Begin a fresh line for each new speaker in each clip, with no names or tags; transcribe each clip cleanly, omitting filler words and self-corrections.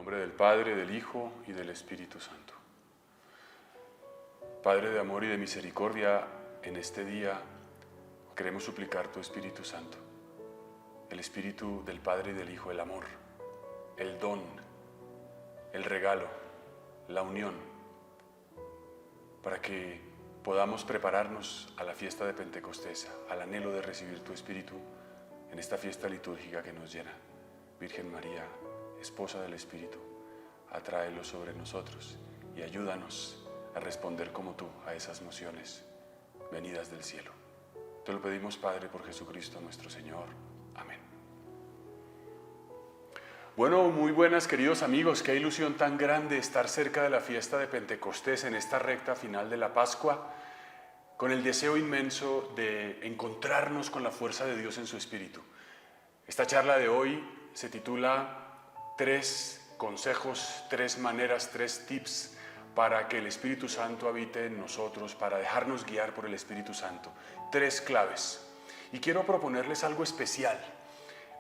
nombre del Padre, del Hijo y del Espíritu Santo. Padre de amor y de misericordia, en este día queremos suplicar tu Espíritu Santo, el Espíritu del Padre y del Hijo, el amor, el don, el regalo, la unión, para que podamos prepararnos a la fiesta de Pentecostés, al anhelo de recibir tu Espíritu en esta fiesta litúrgica que nos llena. Virgen María, esposa del Espíritu, atráelo sobre nosotros y ayúdanos a responder como tú a esas mociones venidas del cielo. Te lo pedimos, Padre, por Jesucristo nuestro Señor. Amén. Bueno, muy buenas, queridos amigos. Qué ilusión tan grande estar cerca de la fiesta de Pentecostés en esta recta final de la Pascua, con el deseo inmenso de encontrarnos con la fuerza de Dios en su Espíritu. Esta charla de hoy se titula 3 consejos, 3 maneras, 3 tips para que el Espíritu Santo habite en nosotros, para dejarnos guiar por el Espíritu Santo. 3 claves. Y quiero proponerles algo especial,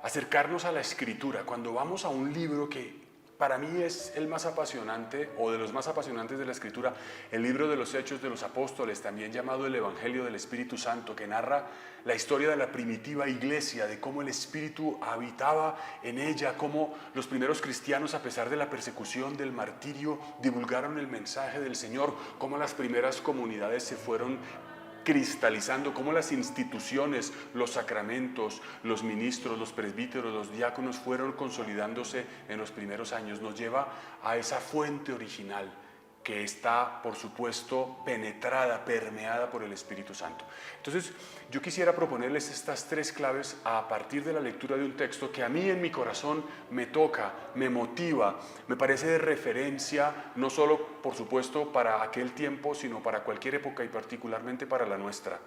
acercarnos a la Escritura. Cuando vamos a un libro que para mí es el más apasionante, o de los más apasionantes de la Escritura, el libro de los Hechos de los Apóstoles, también llamado el Evangelio del Espíritu Santo, que narra la historia de la primitiva iglesia, de cómo el Espíritu habitaba en ella, cómo los primeros cristianos, a pesar de la persecución, del martirio, divulgaron el mensaje del Señor, cómo las primeras comunidades se fueron cristalizando, cómo las instituciones, los sacramentos, los ministros, los presbíteros, los diáconos fueron consolidándose en los primeros años. Nos lleva a esa fuente original que está, por supuesto, penetrada, permeada por el Espíritu Santo. Entonces, yo quisiera proponerles estas 3 claves a partir de la lectura de un texto que a mí en mi corazón me toca, me motiva, me parece de referencia, no solo, por supuesto, para aquel tiempo, sino para cualquier época y particularmente para la nuestra.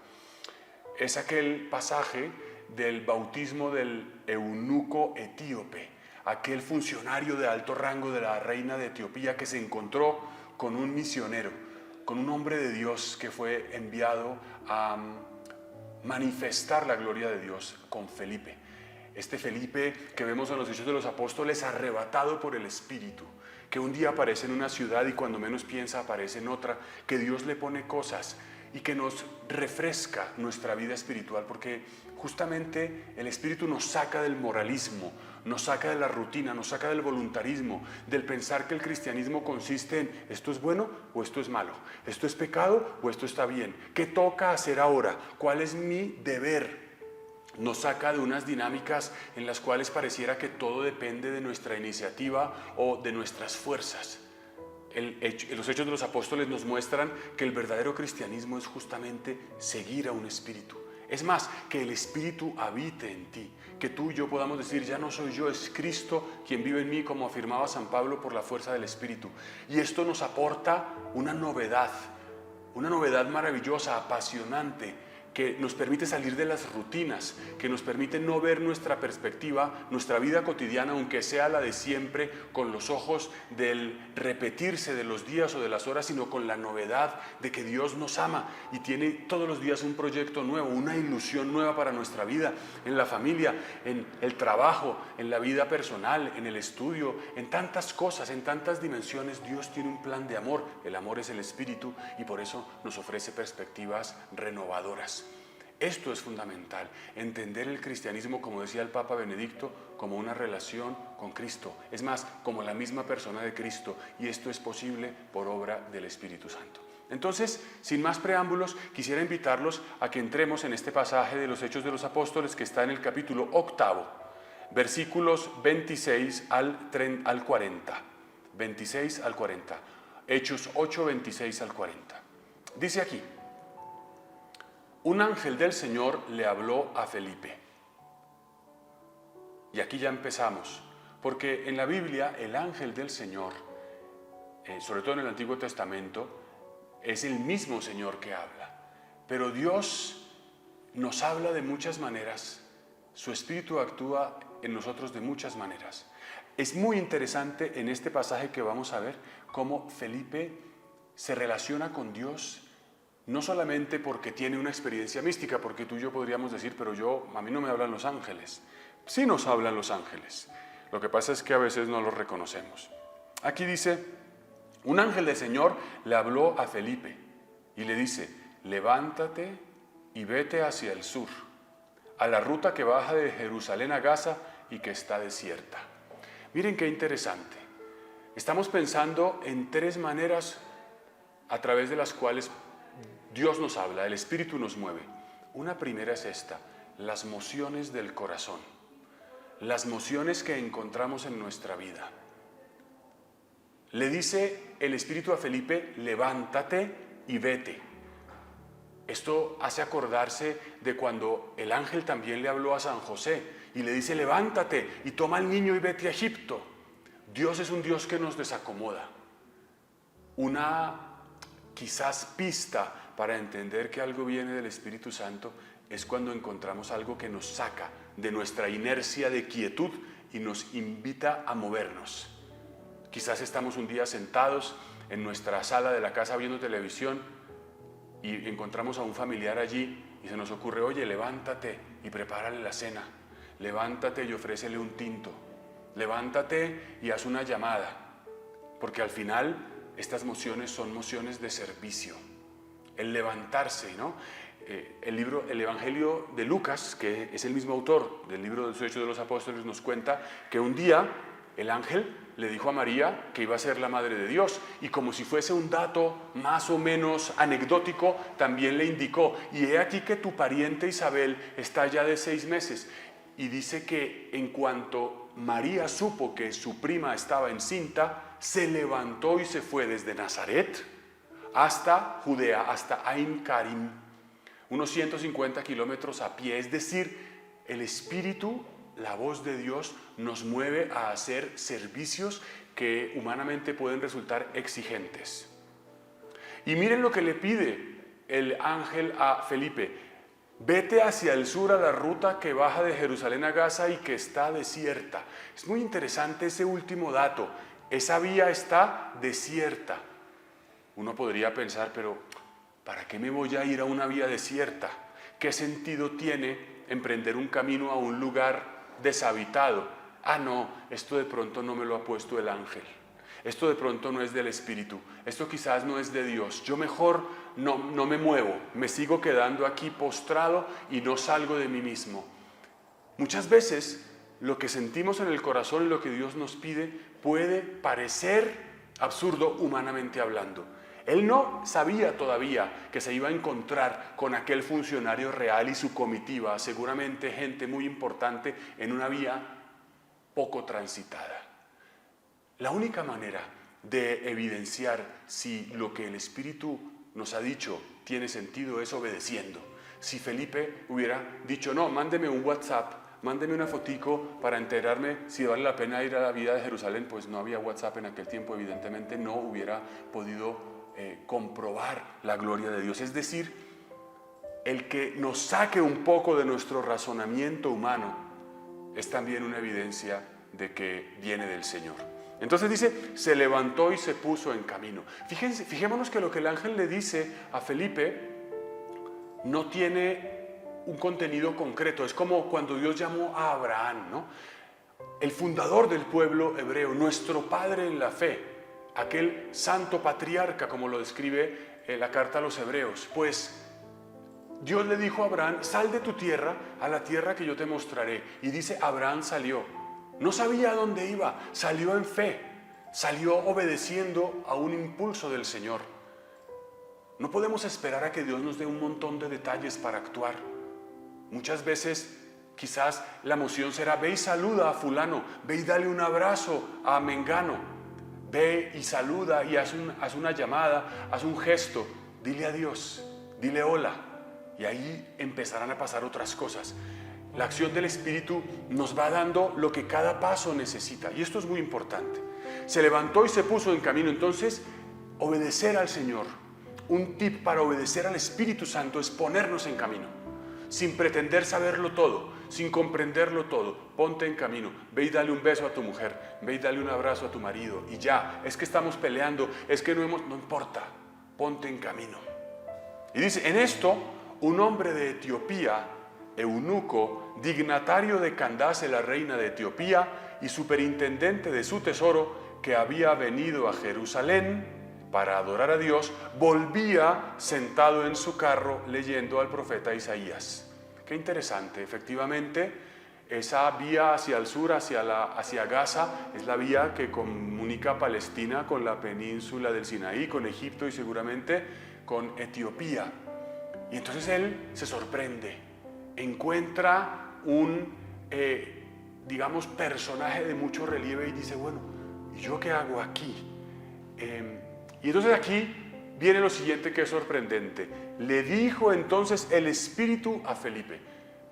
Es aquel pasaje del bautismo del eunuco etíope, aquel funcionario de alto rango de la reina de Etiopía que se encontró con un misionero, con un hombre de Dios que fue enviado a manifestar la gloria de Dios, con Felipe. Este Felipe que vemos en los Hechos de los Apóstoles, arrebatado por el Espíritu, que un día aparece en una ciudad y cuando menos piensa aparece en otra, que Dios le pone cosas y que nos refresca nuestra vida espiritual, porque justamente el Espíritu nos saca del moralismo, nos saca de la rutina, nos saca del voluntarismo, del pensar que el cristianismo consiste en esto es bueno o esto es malo, esto es pecado o esto está bien, ¿qué toca hacer ahora? ¿Cuál es mi deber? Nos saca de unas dinámicas en las cuales pareciera que todo depende de nuestra iniciativa o de nuestras fuerzas. Los Hechos de los Apóstoles nos muestran que el verdadero cristianismo es justamente seguir a un espíritu. Es más, que el Espíritu habite en ti, que tú y yo podamos decir, ya no soy yo, es Cristo quien vive en mí, como afirmaba San Pablo, por la fuerza del Espíritu. Y esto nos aporta una novedad maravillosa, apasionante, que nos permite salir de las rutinas, que nos permite no ver nuestra perspectiva, nuestra vida cotidiana, aunque sea la de siempre, con los ojos del repetirse de los días o de las horas, sino con la novedad de que Dios nos ama y tiene todos los días un proyecto nuevo, una ilusión nueva para nuestra vida, en la familia, en el trabajo, en la vida personal, en el estudio, en tantas cosas, en tantas dimensiones. Dios tiene un plan de amor. El amor es el Espíritu y por eso nos ofrece perspectivas renovadoras. Esto es fundamental, entender el cristianismo, como decía el Papa Benedicto, como una relación con Cristo. Es más, como la misma persona de Cristo, y esto es posible por obra del Espíritu Santo. Entonces, sin más preámbulos, quisiera invitarlos a que entremos en este pasaje de los Hechos de los Apóstoles que está en el capítulo 8, versículos 26 al 40. 26 al 40. Hechos 8, 26 al 40. Dice aquí: un ángel del Señor le habló a Felipe. Y aquí ya empezamos, porque en la Biblia el ángel del Señor, sobre todo en el Antiguo Testamento, es el mismo Señor que habla. Pero Dios nos habla de muchas maneras, su Espíritu actúa en nosotros de muchas maneras. Es muy interesante en este pasaje que vamos a ver cómo Felipe se relaciona con Dios. No solamente porque tiene una experiencia mística, porque tú y yo podríamos decir, pero a mí no me hablan los ángeles. Sí nos hablan los ángeles. Lo que pasa es que a veces no los reconocemos. Aquí dice, un ángel del Señor le habló a Felipe y le dice, levántate y vete hacia el sur, a la ruta que baja de Jerusalén a Gaza y que está desierta. Miren qué interesante. Estamos pensando en tres maneras a través de las cuales Dios nos habla, el Espíritu nos mueve. Una primera es esta, las mociones del corazón, las mociones que encontramos en nuestra vida. Le dice el Espíritu a Felipe, levántate y vete. Esto hace acordarse de cuando el ángel también le habló a San José y le dice, levántate y toma al niño y vete a Egipto. Dios es un Dios que nos desacomoda. Una quizás pista para entender que algo viene del Espíritu Santo es cuando encontramos algo que nos saca de nuestra inercia de quietud y nos invita a movernos. Quizás estamos un día sentados en nuestra sala de la casa viendo televisión y encontramos a un familiar allí y se nos ocurre, oye, levántate y prepárale la cena, levántate y ofrécele un tinto, levántate y haz una llamada, porque al final estas mociones son mociones de servicio, el levantarse, ¿no? El Evangelio de Lucas, que es el mismo autor del libro de los Hechos de los Apóstoles, nos cuenta que un día el ángel le dijo a María que iba a ser la madre de Dios y como si fuese un dato más o menos anecdótico, también le indicó, y he aquí que tu pariente Isabel está ya de 6 meses. Y dice que en cuanto María supo que su prima estaba encinta, se levantó y se fue desde Nazaret hasta Judea, hasta Ain Karim, unos 150 kilómetros a pie. Es decir, el Espíritu, la voz de Dios, nos mueve a hacer servicios que humanamente pueden resultar exigentes. Y miren lo que le pide el ángel a Felipe: vete hacia el sur a la ruta que baja de Jerusalén a Gaza y que está desierta. Es muy interesante ese último dato. Esa vía está desierta. Uno podría pensar, pero ¿para qué me voy a ir a una vía desierta? ¿Qué sentido tiene emprender un camino a un lugar deshabitado? Ah, no, esto de pronto no me lo ha puesto el ángel. Esto de pronto no es del Espíritu. Esto quizás no es de Dios. Yo mejor no me muevo. Me sigo quedando aquí postrado y no salgo de mí mismo. Muchas veces lo que sentimos en el corazón y lo que Dios nos pide puede parecer absurdo humanamente hablando. Él no sabía todavía que se iba a encontrar con aquel funcionario real y su comitiva, seguramente gente muy importante en una vía poco transitada. La única manera de evidenciar si lo que el Espíritu nos ha dicho tiene sentido es obedeciendo. Si Felipe hubiera dicho, no, mándeme un WhatsApp, mándeme una fotico para enterarme si vale la pena ir a la vía de Jerusalén, pues no había WhatsApp en aquel tiempo, evidentemente no hubiera podido comprobar la gloria de Dios. Es decir, el que nos saque un poco de nuestro razonamiento humano es también una evidencia de que viene del Señor. Entonces dice, se levantó y se puso en camino. Fijémonos que lo que el ángel le dice a Felipe no tiene un contenido concreto. Es como cuando Dios llamó a Abraham, ¿no? El fundador del pueblo hebreo, nuestro padre en la fe, aquel santo patriarca, como lo describe la carta a los hebreos. Pues Dios le dijo a Abraham, sal de tu tierra a la tierra que yo te mostraré. Y dice, Abraham salió. No sabía a dónde iba, salió en fe, salió obedeciendo a un impulso del Señor. No podemos esperar a que Dios nos dé un montón de detalles para actuar. Muchas veces quizás la moción será, ve y saluda a fulano, ve y dale un abrazo a mengano, ve y saluda y haz una llamada, haz un gesto, dile adiós, dile hola, y ahí empezarán a pasar otras cosas. La acción del Espíritu nos va dando lo que cada paso necesita, y esto es muy importante. Se levantó y se puso en camino. Entonces, obedecer al Señor. Un tip para obedecer al Espíritu Santo es ponernos en camino, sin pretender saberlo todo, sin comprenderlo todo. Ponte en camino, ve y dale un beso a tu mujer, ve y dale un abrazo a tu marido, y ya, es que estamos peleando, es que no importa, ponte en camino. Y dice, en esto, un hombre de Etiopía, eunuco, dignatario de Candace, la reina de Etiopía, y superintendente de su tesoro, que había venido a Jerusalén para adorar a Dios, volvía sentado en su carro leyendo al profeta Isaías. Qué interesante, efectivamente, esa vía hacia el sur, hacia Gaza, es la vía que comunica Palestina con la península del Sinaí, con Egipto y seguramente con Etiopía. Y entonces él se sorprende, encuentra un, digamos, personaje de mucho relieve y dice, bueno, ¿y yo qué hago aquí? Y entonces aquí viene lo siguiente que es sorprendente. Le dijo entonces el Espíritu a Felipe.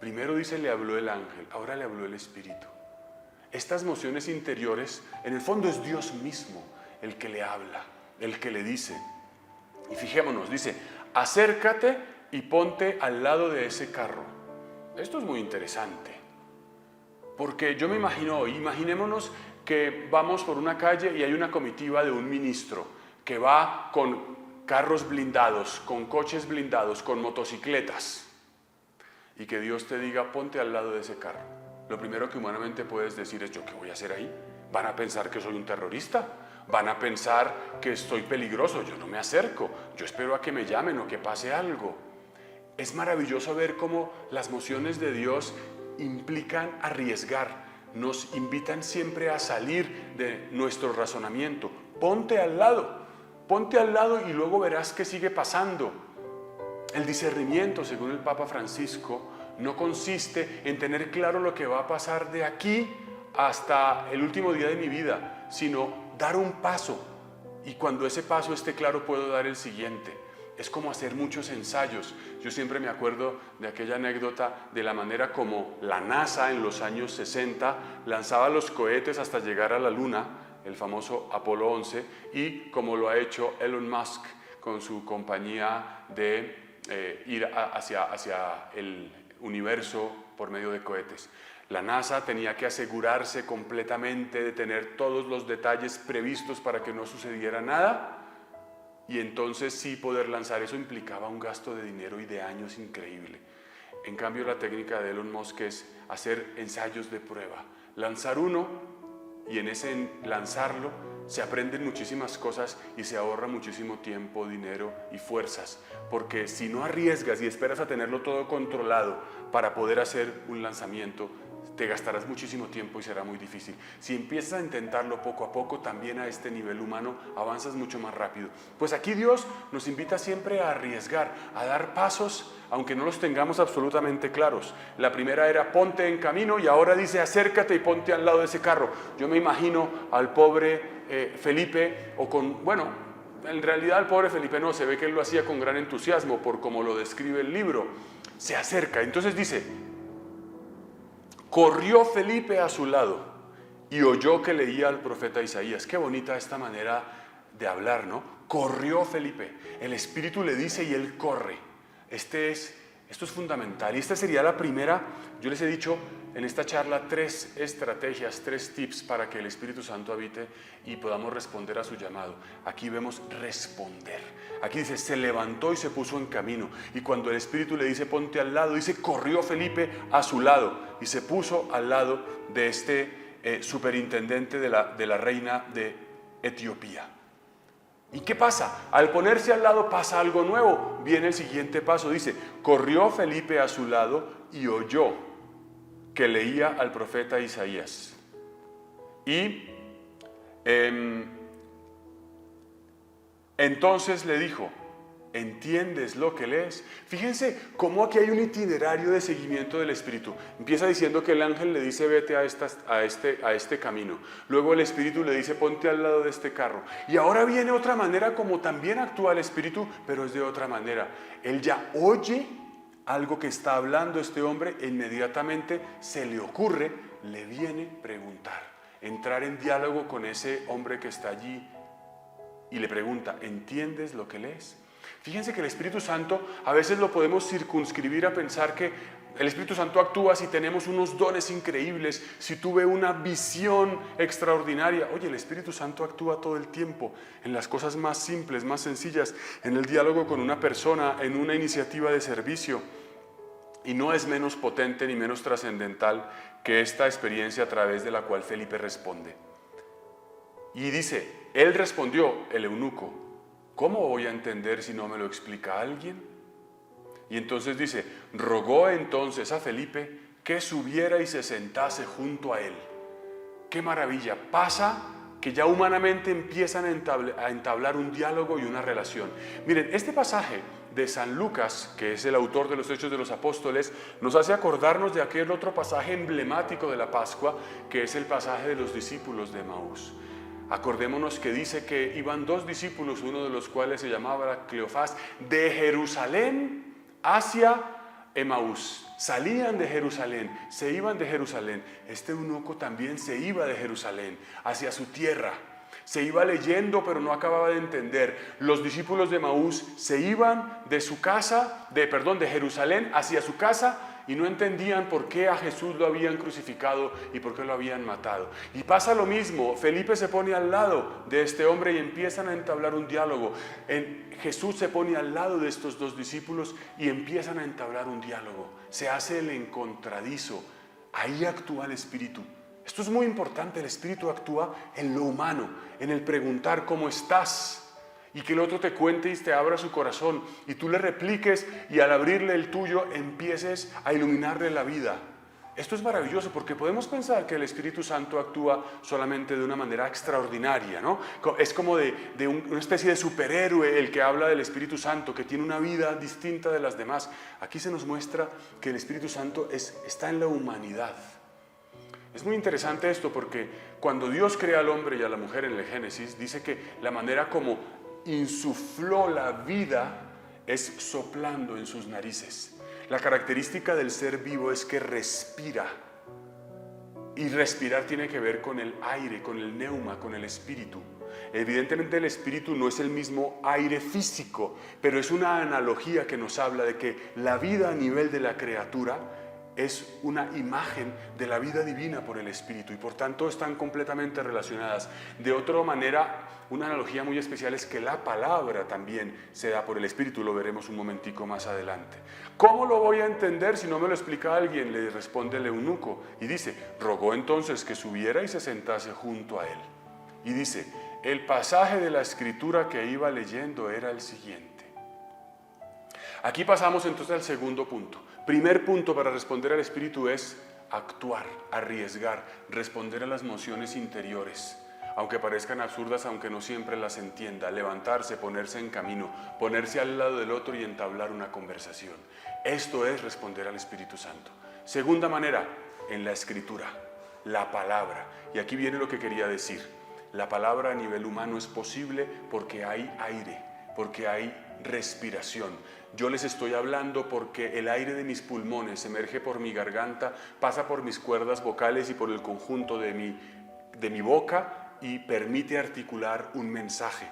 Primero dice, le habló el ángel, ahora le habló el Espíritu. Estas mociones interiores, en el fondo es Dios mismo el que le habla, el que le dice. Y fijémonos, dice, acércate y ponte al lado de ese carro. Esto es muy interesante, porque yo me imagino hoy, imaginémonos que vamos por una calle y hay una comitiva de un ministro que va con carros blindados, con coches blindados, con motocicletas, y que Dios te diga, ponte al lado de ese carro. Lo primero que humanamente puedes decir es, ¿yo qué voy a hacer ahí? ¿Van a pensar que soy un terrorista? ¿Van a pensar que estoy peligroso? Yo no me acerco, yo espero a que me llamen o que pase algo. Es maravilloso ver cómo las mociones de Dios implican arriesgar, nos invitan siempre a salir de nuestro razonamiento. Ponte al lado y luego verás qué sigue pasando. El discernimiento, según el Papa Francisco, no consiste en tener claro lo que va a pasar de aquí hasta el último día de mi vida, sino dar un paso, y cuando ese paso esté claro puedo dar el siguiente. Es como hacer muchos ensayos. Yo siempre me acuerdo de aquella anécdota de la manera como la NASA en los años 60 lanzaba los cohetes hasta llegar a la Luna, el famoso Apolo 11, y como lo ha hecho Elon Musk con su compañía de ir hacia el universo por medio de cohetes. La NASA tenía que asegurarse completamente de tener todos los detalles previstos para que no sucediera nada, y entonces sí poder lanzar. Eso implicaba un gasto de dinero y de años increíble. En cambio, la técnica de Elon Musk es hacer ensayos de prueba, lanzar uno, y en ese lanzarlo se aprenden muchísimas cosas y se ahorra muchísimo tiempo, dinero y fuerzas, porque si no arriesgas y esperas a tenerlo todo controlado para poder hacer un lanzamiento, te gastarás muchísimo tiempo y será muy difícil. Si empiezas a intentarlo poco a poco, también a este nivel humano, avanzas mucho más rápido. Pues aquí Dios nos invita siempre a arriesgar, a dar pasos, aunque no los tengamos absolutamente claros. La primera era ponte en camino, y ahora dice acércate y ponte al lado de ese carro. Yo me imagino al pobre Felipe, en realidad el pobre Felipe no, se ve que él lo hacía con gran entusiasmo por como lo describe el libro. Se acerca, entonces dice, corrió Felipe a su lado y oyó que leía al profeta Isaías. Qué bonita esta manera de hablar, ¿no? Corrió Felipe, el Espíritu le dice y él corre. Esto es fundamental, y esta sería la primera. Yo les he dicho en esta charla 3 estrategias, 3 tips para que el Espíritu Santo habite y podamos responder a su llamado. Aquí vemos responder. Aquí dice, se levantó y se puso en camino. Y cuando el Espíritu le dice, ponte al lado, dice, corrió Felipe a su lado y se puso al lado de este superintendente de la reina de Etiopía. ¿Y qué pasa? Al ponerse al lado pasa algo nuevo. Viene el siguiente paso, dice, corrió Felipe a su lado y oyó que leía al profeta Isaías. Y entonces le dijo, ¿entiendes lo que lees? Fíjense cómo aquí hay un itinerario de seguimiento del Espíritu. Empieza diciendo que el ángel le dice, vete a este camino. Luego el Espíritu le dice, ponte al lado de este carro. Y ahora viene otra manera como también actúa el Espíritu, pero es de otra manera. Él ya oye algo que está hablando este hombre e inmediatamente se le ocurre, le viene preguntar, entrar en diálogo con ese hombre que está allí y le pregunta, ¿entiendes lo que lees? Fíjense que el Espíritu Santo a veces lo podemos circunscribir a pensar que el Espíritu Santo actúa si tenemos unos dones increíbles, si tuve una visión extraordinaria. Oye, el Espíritu Santo actúa todo el tiempo, en las cosas más simples, más sencillas, en el diálogo con una persona, en una iniciativa de servicio. Y no es menos potente ni menos trascendental que esta experiencia a través de la cual Felipe responde. Y dice, él respondió, el eunuco, ¿cómo voy a entender si no me lo explica alguien? Y entonces dice, rogó entonces a Felipe que subiera y se sentase junto a él. ¡Qué maravilla! Pasa que ya humanamente empiezan a entablar un diálogo y una relación. Miren, este pasaje de San Lucas, que es el autor de los Hechos de los Apóstoles, nos hace acordarnos de aquel otro pasaje emblemático de la Pascua, que es el pasaje de los discípulos de Emaús. Acordémonos que dice que iban dos discípulos, uno de los cuales se llamaba Cleofás, de Jerusalén hacia Emaús. Salían de Jerusalén, se iban de Jerusalén. Este eunuco también se iba de Jerusalén hacia su tierra. Se iba leyendo, pero no acababa de entender. Los discípulos de Emaús se iban de su casa, de Jerusalén hacia su casa, y no entendían por qué a Jesús lo habían crucificado y por qué lo habían matado. Y pasa lo mismo, Felipe se pone al lado de este hombre y empiezan a entablar un diálogo. Jesús se pone al lado de estos dos discípulos y empiezan a entablar un diálogo. Se hace el encontradizo, ahí actúa el Espíritu. Esto es muy importante, el Espíritu actúa en lo humano, en el preguntar cómo estás, y que el otro te cuente y te abra su corazón y tú le repliques y al abrirle el tuyo empieces a iluminarle la vida. Esto es maravilloso porque podemos pensar que el Espíritu Santo actúa solamente de una manera extraordinaria, ¿no? Es como una especie de superhéroe el que habla del Espíritu Santo, que tiene una vida distinta de las demás. Aquí se nos muestra que el Espíritu Santo está en la humanidad. Es muy interesante esto porque cuando Dios crea al hombre y a la mujer en el Génesis, dice que la manera como insufló la vida es soplando en sus narices. La característica del ser vivo es que respira. Y respirar tiene que ver con el aire, con el neuma, con el espíritu. Evidentemente el espíritu no es el mismo aire físico, pero es una analogía que nos habla de que la vida a nivel de la criatura es una imagen de la vida divina por el Espíritu y por tanto están completamente relacionadas. De otra manera, una analogía muy especial es que la palabra también se da por el Espíritu, lo veremos un momentico más adelante. ¿Cómo lo voy a entender si no me lo explica alguien?, le responde el eunuco y dice, rogó entonces que subiera y se sentase junto a él. Y dice, el pasaje de la Escritura que iba leyendo era el siguiente. Aquí pasamos entonces al segundo punto. Primer punto para responder al Espíritu es actuar, arriesgar, responder a las emociones interiores, aunque parezcan absurdas, aunque no siempre las entienda, levantarse, ponerse en camino, ponerse al lado del otro y entablar una conversación. Esto es responder al Espíritu Santo. Segunda manera, en la Escritura, la palabra. Y aquí viene lo que quería decir. La palabra a nivel humano es posible porque hay aire, porque hay respiración. Yo les estoy hablando porque el aire de mis pulmones emerge por mi garganta, pasa por mis cuerdas vocales y por el conjunto de mi boca y permite articular un mensaje.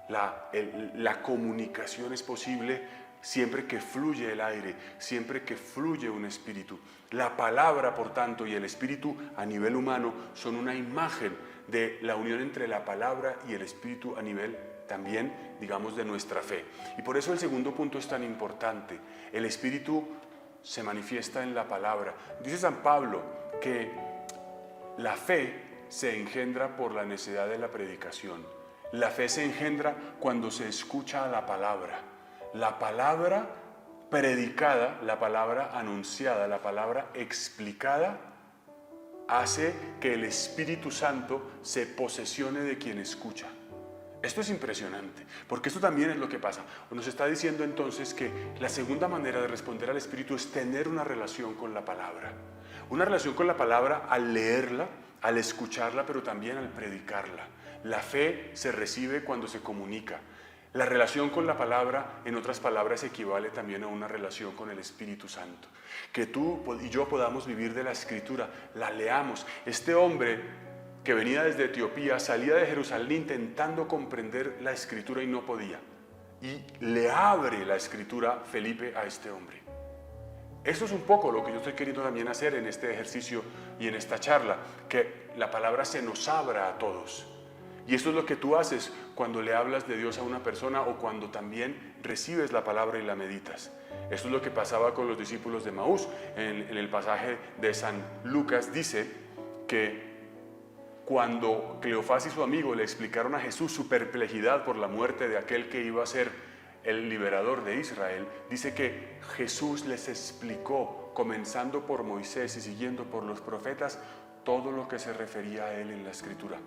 La comunicación es posible siempre que fluye el aire, siempre que fluye un espíritu. La palabra, por tanto, y el espíritu a nivel humano son una imagen de la unión entre la palabra y el espíritu a nivel también, digamos, de nuestra fe. Y por eso el segundo punto es tan importante. El Espíritu se manifiesta en la palabra. Dice San Pablo que la fe se engendra por la necesidad de la predicación. La fe se engendra cuando se escucha la palabra. La palabra predicada, la palabra anunciada, la palabra explicada, hace que el Espíritu Santo se posesione de quien escucha. Esto es impresionante, porque esto también es lo que pasa. Nos está diciendo entonces que la segunda manera de responder al Espíritu es tener una relación con la palabra. Una relación con la palabra al leerla, al escucharla, pero también al predicarla. La fe se recibe cuando se comunica. La relación con la palabra, en otras palabras, equivale también a una relación con el Espíritu Santo. Que tú y yo podamos vivir de la Escritura, la leamos. Este hombre que venía desde Etiopía, salía de Jerusalén intentando comprender la Escritura y no podía. Y le abre la Escritura Felipe a este hombre. Eso es un poco lo que yo estoy queriendo también hacer en este ejercicio y en esta charla, que la palabra se nos abra a todos. Y eso es lo que tú haces cuando le hablas de Dios a una persona o cuando también recibes la palabra y la meditas. Esto es lo que pasaba con los discípulos de Emaús. En el pasaje de San Lucas dice que cuando Cleofás y su amigo le explicaron a Jesús su perplejidad por la muerte de aquel que iba a ser el liberador de Israel, dice que Jesús les explicó, comenzando por Moisés y siguiendo por los profetas, todo lo que se refería a él en la Escritura.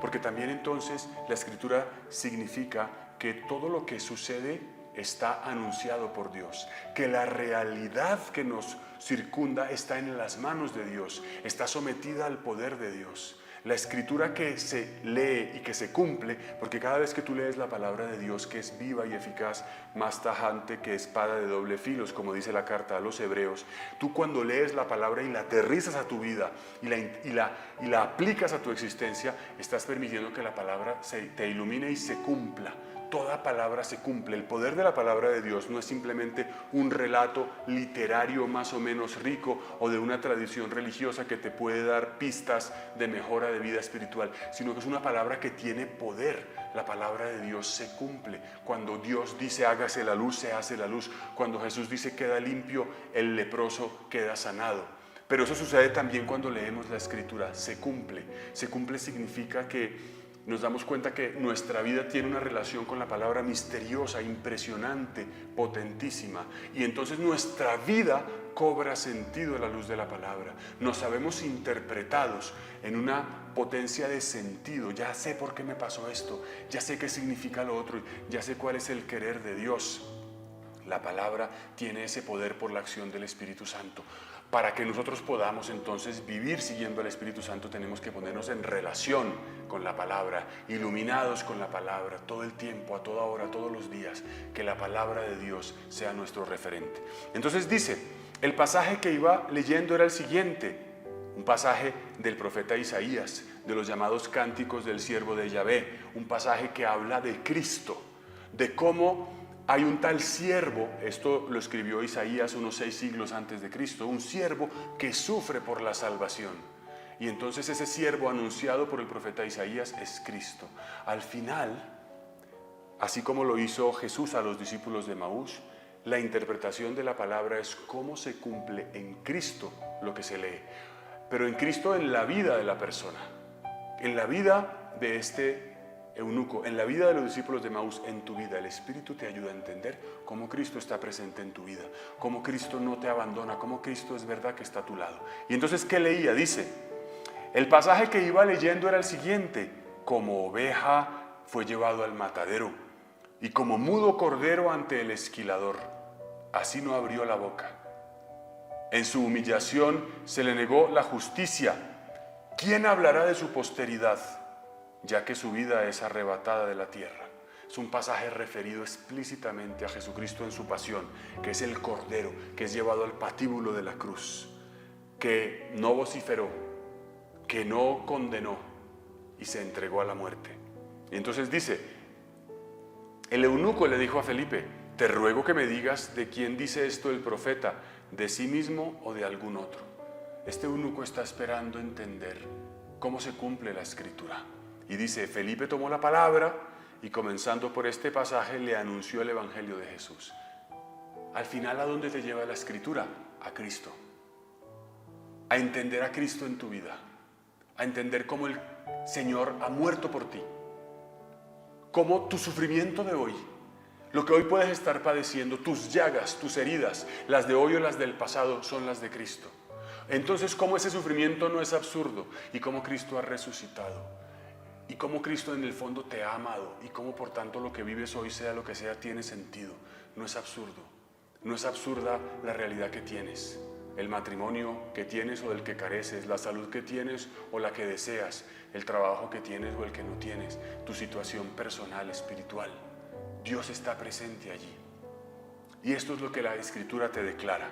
Porque también entonces la Escritura significa que todo lo que sucede está anunciado por Dios, que la realidad que nos circunda está en las manos de Dios, está sometida al poder de Dios. La Escritura que se lee y que se cumple, porque cada vez que tú lees la palabra de Dios, que es viva y eficaz, más tajante que espada de doble filo, como dice la carta a los Hebreos, tú cuando lees la palabra y la aterrizas a tu vida y la aplicas a tu existencia, estás permitiendo que la palabra te ilumine y se cumpla. Toda palabra se cumple. El poder de la palabra de Dios no es simplemente un relato literario más o menos rico o de una tradición religiosa que te puede dar pistas de mejora de vida espiritual, sino que es una palabra que tiene poder. La palabra de Dios se cumple. Cuando Dios dice hágase la luz, se hace la luz. Cuando Jesús dice queda limpio, el leproso queda sanado. Pero eso sucede también cuando leemos la Escritura. Se cumple. Se cumple significa que nos damos cuenta que nuestra vida tiene una relación con la palabra misteriosa, impresionante, potentísima. Y entonces nuestra vida cobra sentido a la luz de la palabra. Nos sabemos interpretados en una potencia de sentido. Ya sé por qué me pasó esto, ya sé qué significa lo otro, ya sé cuál es el querer de Dios. La palabra tiene ese poder por la acción del Espíritu Santo. Para que nosotros podamos entonces vivir siguiendo al Espíritu Santo, tenemos que ponernos en relación con la palabra, iluminados con la palabra, todo el tiempo, a toda hora, todos los días, que la palabra de Dios sea nuestro referente. Entonces dice, el pasaje que iba leyendo era el siguiente, un pasaje del profeta Isaías, de los llamados cánticos del siervo de Yahvé, un pasaje que habla de Cristo, de cómo hay un tal siervo, esto lo escribió Isaías unos 6 siglos antes de Cristo, un siervo que sufre por la salvación. Y entonces ese siervo anunciado por el profeta Isaías es Cristo. Al final, así como lo hizo Jesús a los discípulos de Maús, la interpretación de la palabra es cómo se cumple en Cristo lo que se lee. Pero en Cristo en la vida de la persona, en la vida de este eunuco, en la vida de los discípulos de Maús, en tu vida. El Espíritu te ayuda a entender cómo Cristo está presente en tu vida, cómo Cristo no te abandona, cómo Cristo es verdad que está a tu lado. Y entonces, ¿qué leía? Dice, el pasaje que iba leyendo era el siguiente: como oveja fue llevado al matadero, y como mudo cordero ante el esquilador, así no abrió la boca. En su humillación se le negó la justicia. ¿Quién hablará de su posteridad, ya que su vida es arrebatada de la tierra? Es un pasaje referido explícitamente a Jesucristo en su pasión, que es el Cordero, que es llevado al patíbulo de la cruz, que no vociferó, que no condenó y se entregó a la muerte. Y entonces dice, el eunuco le dijo a Felipe, te ruego que me digas de quién dice esto el profeta, de sí mismo o de algún otro. Este eunuco está esperando entender cómo se cumple la Escritura. Y dice, Felipe tomó la palabra y comenzando por este pasaje le anunció el Evangelio de Jesús. Al final, ¿a dónde te lleva la Escritura? A Cristo. A entender a Cristo en tu vida. A entender cómo el Señor ha muerto por ti. Cómo tu sufrimiento de hoy, lo que hoy puedes estar padeciendo, tus llagas, tus heridas, las de hoy o las del pasado, son las de Cristo. Entonces, cómo ese sufrimiento no es absurdo y cómo Cristo ha resucitado. Y cómo Cristo en el fondo te ha amado y cómo por tanto lo que vives hoy, sea lo que sea, tiene sentido. No es absurdo, no es absurda la realidad que tienes, el matrimonio que tienes o del que careces, la salud que tienes o la que deseas, el trabajo que tienes o el que no tienes, tu situación personal, espiritual. Dios está presente allí. Y esto es lo que la Escritura te declara.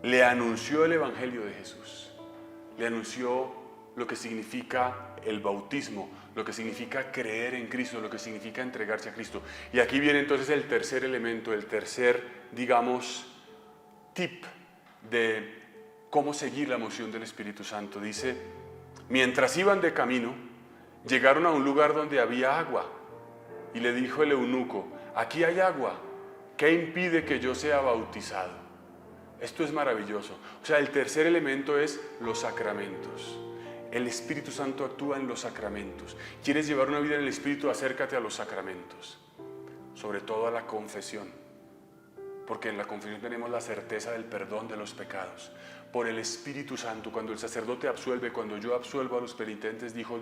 Le anunció el Evangelio de Jesús, le anunció lo que significa el bautismo, lo que significa creer en Cristo, lo que significa entregarse a Cristo. Y aquí viene entonces el tercer elemento, el tercer, digamos, tip de cómo seguir la moción del Espíritu Santo. Dice, mientras iban de camino, llegaron a un lugar donde había agua. Y le dijo el eunuco, aquí hay agua, ¿qué impide que yo sea bautizado? Esto es maravilloso. O sea, el tercer elemento es los sacramentos. El Espíritu Santo actúa en los sacramentos. ¿Quieres llevar una vida en el Espíritu? Acércate a los sacramentos, sobre todo a la confesión, porque en la confesión tenemos la certeza del perdón de los pecados. Por el Espíritu Santo, cuando el sacerdote absuelve, cuando yo absuelvo a los penitentes, digo,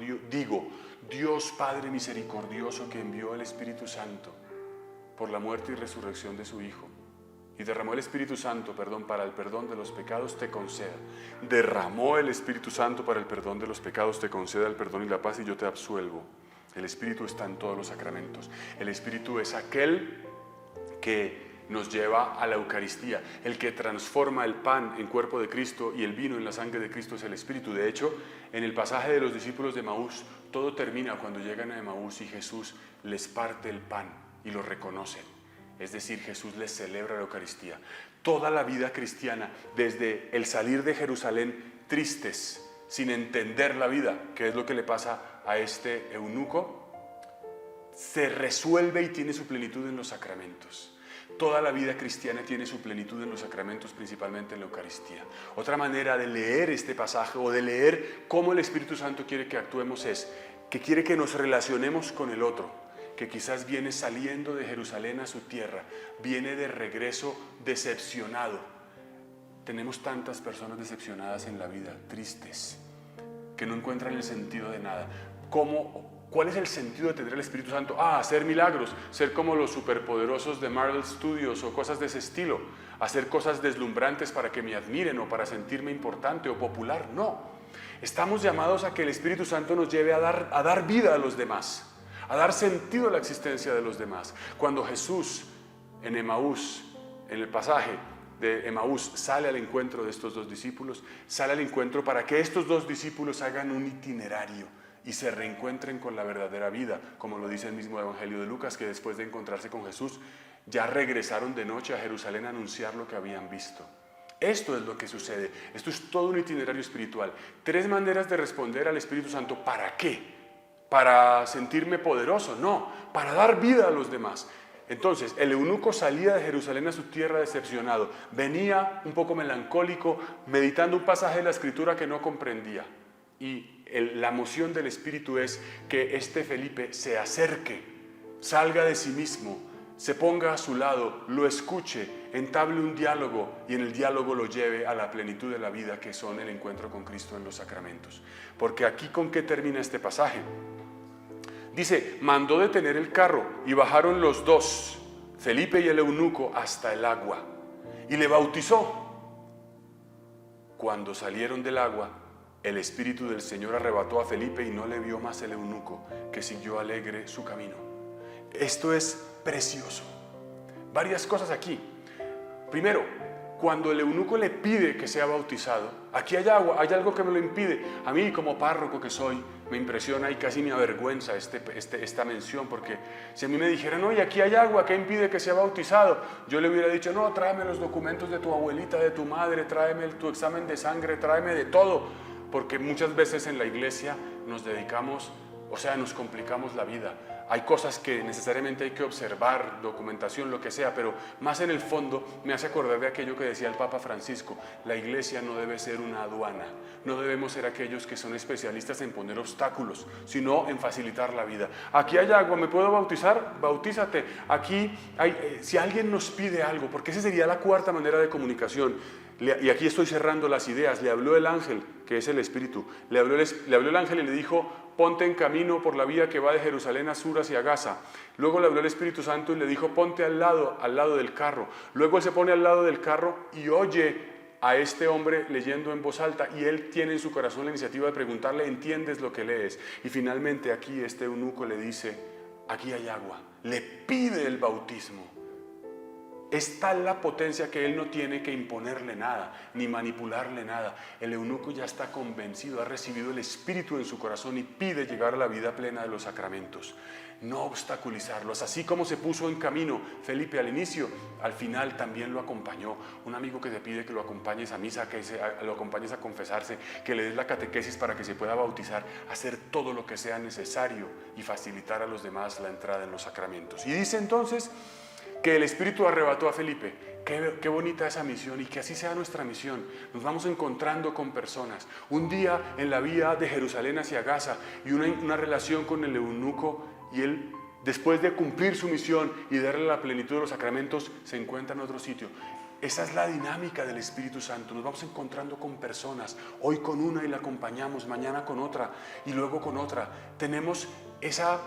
Dios Padre misericordioso, que envió el Espíritu Santo por la muerte y resurrección de su Hijo, y derramó el Espíritu Santo, para el perdón de los pecados, te conceda. Derramó el Espíritu Santo para el perdón de los pecados, te conceda el perdón y la paz, y yo te absuelvo. El Espíritu está en todos los sacramentos. El Espíritu es aquel que nos lleva a la Eucaristía. El que transforma el pan en cuerpo de Cristo y el vino en la sangre de Cristo es el Espíritu. De hecho, en el pasaje de los discípulos de Emaús, todo termina cuando llegan a Emaús y Jesús les parte el pan y lo reconocen. Es decir, Jesús les celebra la Eucaristía. Toda la vida cristiana, desde el salir de Jerusalén tristes, sin entender la vida, que es lo que le pasa a este eunuco, se resuelve y tiene su plenitud en los sacramentos. Toda la vida cristiana tiene su plenitud en los sacramentos, principalmente en la Eucaristía. Otra manera de leer este pasaje o de leer cómo el Espíritu Santo quiere que actuemos es que quiere que nos relacionemos con el otro, que quizás viene saliendo de Jerusalén a su tierra, viene de regreso decepcionado. Tenemos tantas personas decepcionadas en la vida, tristes, que no encuentran el sentido de nada. ¿Cuál es el sentido de tener el Espíritu Santo? Hacer milagros, ser como los superpoderosos de Marvel Studios o cosas de ese estilo, hacer cosas deslumbrantes para que me admiren o para sentirme importante o popular. No, estamos llamados a que el Espíritu Santo nos lleve a dar vida a los demás, a dar sentido a la existencia de los demás. Cuando Jesús en Emaús, en el pasaje de Emaús, sale al encuentro de estos dos discípulos, sale al encuentro para que estos dos discípulos hagan un itinerario y se reencuentren con la verdadera vida, como lo dice el mismo Evangelio de Lucas, que después de encontrarse con Jesús, ya regresaron de noche a Jerusalén a anunciar lo que habían visto. Esto es lo que sucede. Esto es todo un itinerario espiritual. 3 maneras de responder al Espíritu Santo. ¿Para qué? ¿Para sentirme poderoso? No, para dar vida a los demás. Entonces, el eunuco salía de Jerusalén a su tierra decepcionado. Venía un poco melancólico, meditando un pasaje de la Escritura que no comprendía. Y la moción del Espíritu es que este Felipe se acerque, salga de sí mismo, se ponga a su lado, lo escuche, entable un diálogo y en el diálogo lo lleve a la plenitud de la vida, que son el encuentro con Cristo en los sacramentos. Porque aquí, ¿con qué termina este pasaje? Dice, mandó detener el carro y bajaron los dos, Felipe y el eunuco, hasta el agua y le bautizó. Cuando salieron del agua, el Espíritu del Señor arrebató a Felipe y no le vio más el eunuco, que siguió alegre su camino. Esto es precioso. Varias cosas aquí. Primero, cuando el eunuco le pide que sea bautizado, aquí hay agua, hay algo que me lo impide. A mí, como párroco que soy, me impresiona y casi me avergüenza esta mención, porque si a mí me dijeran, oye, aquí hay agua, ¿qué impide que sea bautizado? Yo le hubiera dicho, no, tráeme los documentos de tu abuelita, de tu madre, tráeme tu examen de sangre, tráeme de todo. Porque muchas veces en la iglesia nos dedicamos, nos complicamos la vida. Hay cosas que necesariamente hay que observar, documentación, lo que sea, pero más en el fondo me hace acordar de aquello que decía el Papa Francisco: la iglesia no debe ser una aduana, no debemos ser aquellos que son especialistas en poner obstáculos, sino en facilitar la vida. Aquí hay agua, ¿me puedo bautizar? Bautízate. Aquí si alguien nos pide algo, porque esa sería la 4ª manera de comunicación. Y aquí estoy cerrando las ideas. Le habló el ángel, que es el Espíritu. Le habló el ángel y le dijo: ponte en camino por la vía que va de Jerusalén a Sur hacia Gaza. Luego le habló el Espíritu Santo y le dijo: ponte al lado del carro. Luego él se pone al lado del carro y oye a este hombre leyendo en voz alta, y él tiene en su corazón la iniciativa de preguntarle: ¿entiendes lo que lees? Y finalmente aquí este eunuco le dice: aquí hay agua. Le pide el bautismo. Es tal la potencia que él no tiene que imponerle nada, ni manipularle nada. El eunuco ya está convencido, ha recibido el Espíritu en su corazón y pide llegar a la vida plena de los sacramentos. No obstaculizarlos. Así como se puso en camino Felipe al inicio, al final también lo acompañó. Un amigo que te pide que lo acompañes a misa, que lo acompañes a confesarse, que le des la catequesis para que se pueda bautizar, hacer todo lo que sea necesario y facilitar a los demás la entrada en los sacramentos. Y dice entonces que el Espíritu arrebató a Felipe. Qué bonita esa misión, y que así sea nuestra misión. Nos vamos encontrando con personas. Un día en la vía de Jerusalén hacia Gaza, y una relación con el eunuco, y él, después de cumplir su misión y darle la plenitud de los sacramentos, se encuentra en otro sitio. Esa es la dinámica del Espíritu Santo. Nos vamos encontrando con personas, hoy con una y la acompañamos, mañana con otra y luego con otra. Tenemos esa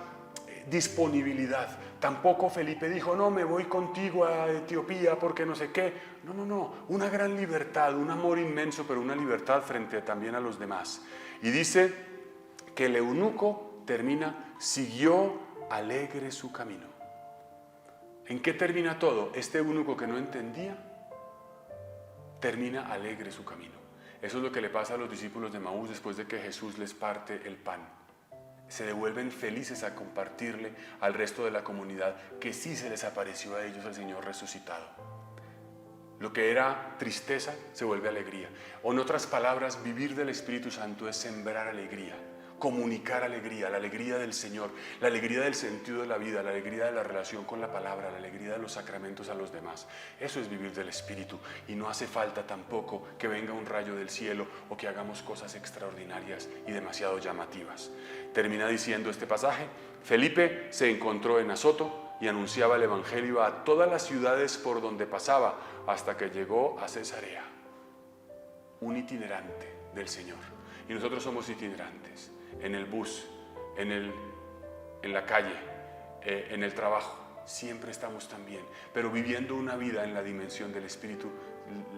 disponibilidad. Tampoco Felipe dijo, no, me voy contigo a Etiopía porque no sé qué. No, una gran libertad, un amor inmenso, pero una libertad frente también a los demás. Y dice que el eunuco siguió alegre su camino. ¿En qué termina todo? Este eunuco que no entendía, termina alegre su camino. Eso es lo que le pasa a los discípulos de Maús después de que Jesús les parte el pan. Se devuelven felices a compartirle al resto de la comunidad que sí se les apareció a ellos el Señor resucitado. Lo que era tristeza se vuelve alegría. O en otras palabras, vivir del Espíritu Santo es sembrar alegría, comunicar alegría, la alegría del Señor, la alegría del sentido de la vida, la alegría de la relación con la palabra, la alegría de los sacramentos a los demás. Eso es vivir del Espíritu, y no hace falta tampoco que venga un rayo del cielo o que hagamos cosas extraordinarias y demasiado llamativas. Termina diciendo este pasaje: Felipe se encontró en Azoto y anunciaba el evangelio a todas las ciudades por donde pasaba hasta que llegó a Cesarea. Un itinerante del Señor. Y nosotros somos itinerantes. En el bus, en la calle, en el trabajo, siempre estamos también, pero viviendo una vida en la dimensión del Espíritu,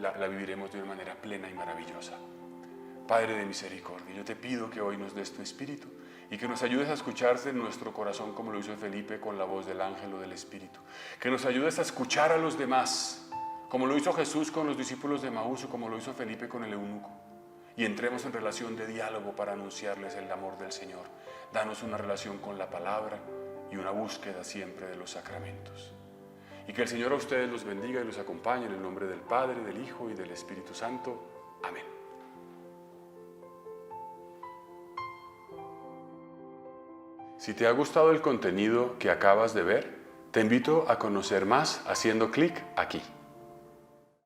la viviremos de una manera plena y maravillosa. Padre de misericordia, yo te pido que hoy nos des tu Espíritu y que nos ayudes a escucharte en nuestro corazón, como lo hizo Felipe con la voz del ángel o del Espíritu. Que nos ayudes a escuchar a los demás, como lo hizo Jesús con los discípulos de Maús, o como lo hizo Felipe con el eunuco. Y entremos en relación de diálogo para anunciarles el amor del Señor. Danos una relación con la palabra y una búsqueda siempre de los sacramentos. Y que el Señor a ustedes los bendiga y los acompañe en el nombre del Padre, del Hijo y del Espíritu Santo. Amén. Si te ha gustado el contenido que acabas de ver, te invito a conocer más haciendo clic aquí.